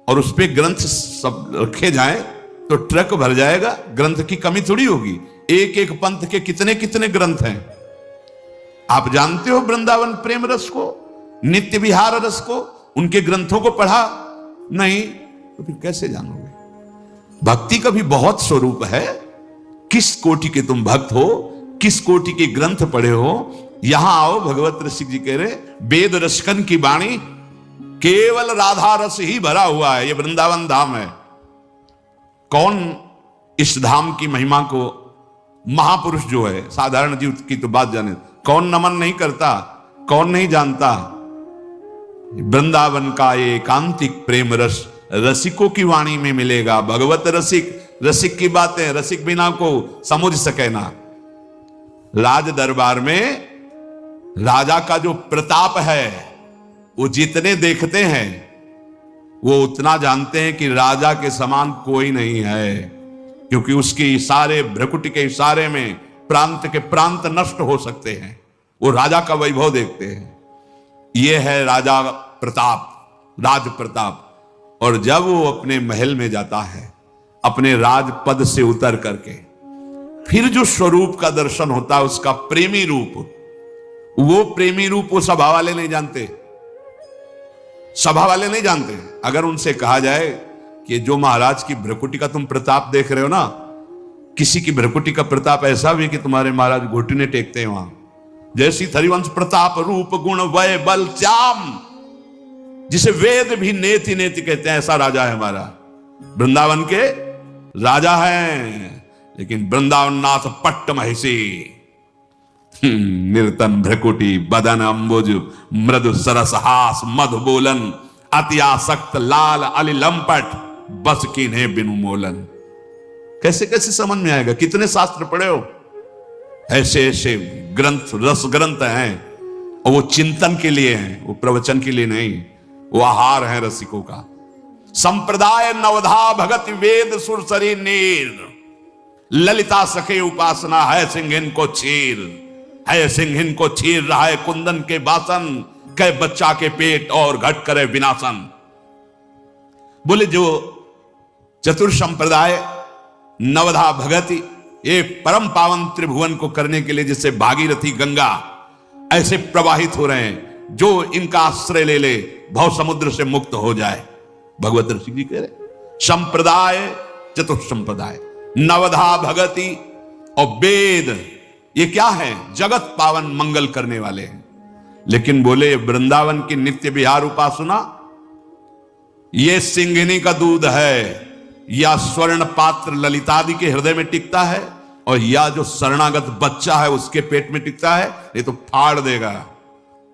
और उस पे ग्रंथ सब रखे जाएं तो ट्रक भर जाएगा। ग्रंथ की कमी थोड़ी होगी। एक एक पंथ के कितने कितने ग्रंथ हैं। आप जानते हो वृंदावन प्रेम रस को, नित्य विहार रस को, उनके ग्रंथों को पढ़ा नहीं तो फिर कैसे जानोगे? भक्ति का भी बहुत स्वरूप है। किस कोटि के तुम भक्त हो, किस कोटि के ग्रंथ पढ़े हो। यहां आओ, भगवत रसिक जी कह रहे वेद रसकन की वाणी केवल राधा रस ही भरा हुआ है। ये वृंदावन धाम है। कौन इस धाम की महिमा को, महापुरुष जो है, साधारण जीव की तो बात जाने, कौन नमन नहीं करता, कौन नहीं जानता। वृंदावन का ये एकांतिक प्रेम रस रसिकों की वाणी में मिलेगा। भगवत रसिक, रसिक की बातें रसिक बिना को समझ सके ना। राज दरबार में राजा का जो प्रताप है वो जितने देखते हैं वो उतना जानते हैं कि राजा के समान कोई नहीं है, क्योंकि उसके इशारे, भ्रकुटी के इशारे में प्रांत के प्रांत नष्ट हो सकते हैं। वो राजा का वैभव देखते हैं। ये है राजा प्रताप, राज प्रताप। और जब वो अपने महल में जाता है अपने राजपद से उतर करके, फिर जो स्वरूप का दर्शन होता है उसका प्रेमी रूप, वो प्रेमी रूप वो सभा वाले नहीं जानते। सभा वाले नहीं जानते। अगर उनसे कहा जाए कि जो महाराज की भ्रकुटी का तुम प्रताप देख रहे हो ना, किसी की भ्रकुटी का प्रताप ऐसा भी कि तुम्हारे महाराज घुटने टेकते हैं वहां, जैसी हरिवंश प्रताप रूप गुण वय बल श्याम, जिसे वेद भी नेति नेति कहते हैं, ऐसा राजा है हमारा। वृंदावन के राजा हैं, लेकिन वृंदावन नाथ पट्ट महिषी, निर्तन भ्रकुटी बदन अंबुज मृदु सरस हास मध बोलन अति आसक्त लाल अली लंपट बस कीन्हे बिनु मोलन। कैसे कैसे समझ में आएगा? कितने शास्त्र पढ़े हो? ऐसे ऐसे ग्रंथ, रस ग्रंथ हैं, और वो चिंतन के लिए हैं, वो प्रवचन के लिए नहीं। वो आहार है रसिकों का। संप्रदाय नवधा भगत वेद सुरसरी नीर, ललिता सखे उपासना है सिंहिन को चीर, है सिंहिन को चीर रहा है कुंदन के बासन, कै बच्चा के पेट और घट करे विनाशन। बोले जो चतुर संप्रदाय नवधा भगति, ये परम पावन त्रिभुवन को करने के लिए जैसे भागीरथी गंगा ऐसे प्रवाहित हो रहे हैं, जो इनका आश्रय ले ले भव समुद्र से मुक्त हो जाए। भगवत ऋषि जी कह रहे संप्रदाय, चतुर संप्रदाय, नवधा भगति और वेद, ये क्या है? जगत पावन मंगल करने वाले हैं। लेकिन बोले वृंदावन की नित्य विहार उपासना, ये सिंहिनी का दूध है, या स्वर्ण पात्र ललितादि के हृदय में टिकता है, और या जो शरणागत बच्चा है उसके पेट में टिकता है, ये तो फाड़ देगा।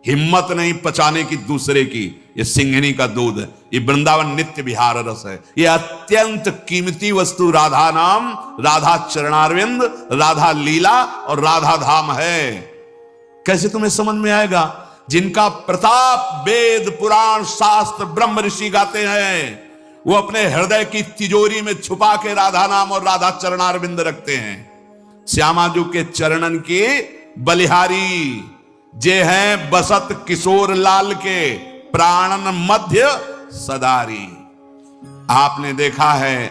हिम्मत नहीं पचाने की दूसरे की। ये सिंहिनी का दूध, ये वृंदावन नित्य विहार रस है। ये अत्यंत कीमती वस्तु राधा नाम, राधा चरणारविंद, राधा लीला और राधा धाम है। कैसे तुम्हें समझ में आएगा? जिनका प्रताप वेद पुराण शास्त्र ब्रह्म ऋषि गाते हैं, वो अपने हृदय की तिजोरी में छुपा के राधा नाम और राधा चरणारविंद रखते हैं। श्यामाजू के चरणन की बलिहारी जे हैं बसत किशोर लाल के, प्राणन मध्य सदारी। आपने देखा है,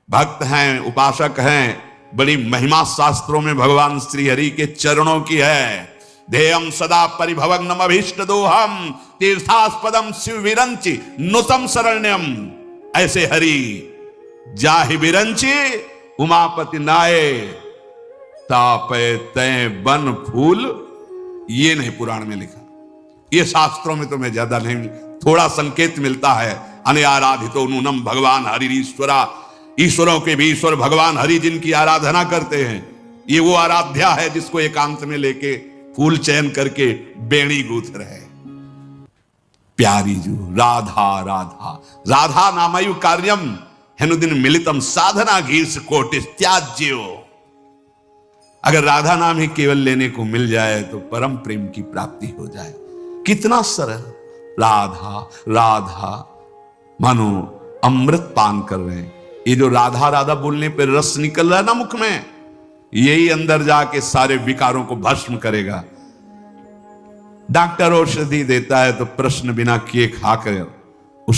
भक्त हैं, उपासक हैं, बड़ी महिमा शास्त्रों में भगवान श्री हरि के चरणों की है। ध्येयम सदा परिभवग्नम अभीष्ट दोहम तीर्थास्पदम शिव विरंचि नुतम शरण्यम। ऐसे हरि जाहि विरंचि उमापति नाये, तापे तय बन फूल। ये नहीं पुराण में लिखा, ये शास्त्रों में तो मैं ज्यादा नहीं, थोड़ा संकेत मिलता है। अनआराधितो नूनम भगवान हरि ईश्वरा, ईश्वरों के भी ईश्वर भगवान हरि जिनकी आराधना करते हैं, ये वो आराध्या है जिसको एकांत में लेके फूल चयन करके बेणी गूंथ रहे। प्यारी जो राधा राधा राधा नामयु कार्यम हेनुदिन मिलितम साधना घीस कोटिस त्याज्यो। अगर राधा नाम ही केवल लेने को मिल जाए तो परम प्रेम की प्राप्ति हो जाए। कितना सरल, राधा राधा मानो अमृत पान कर रहे हैं। ये जो राधा राधा बोलने पर रस निकल रहा है ना मुख में, यही अंदर जाके सारे विकारों को भस्म करेगा। डॉक्टर औषधि देता है तो प्रश्न बिना किए खाकर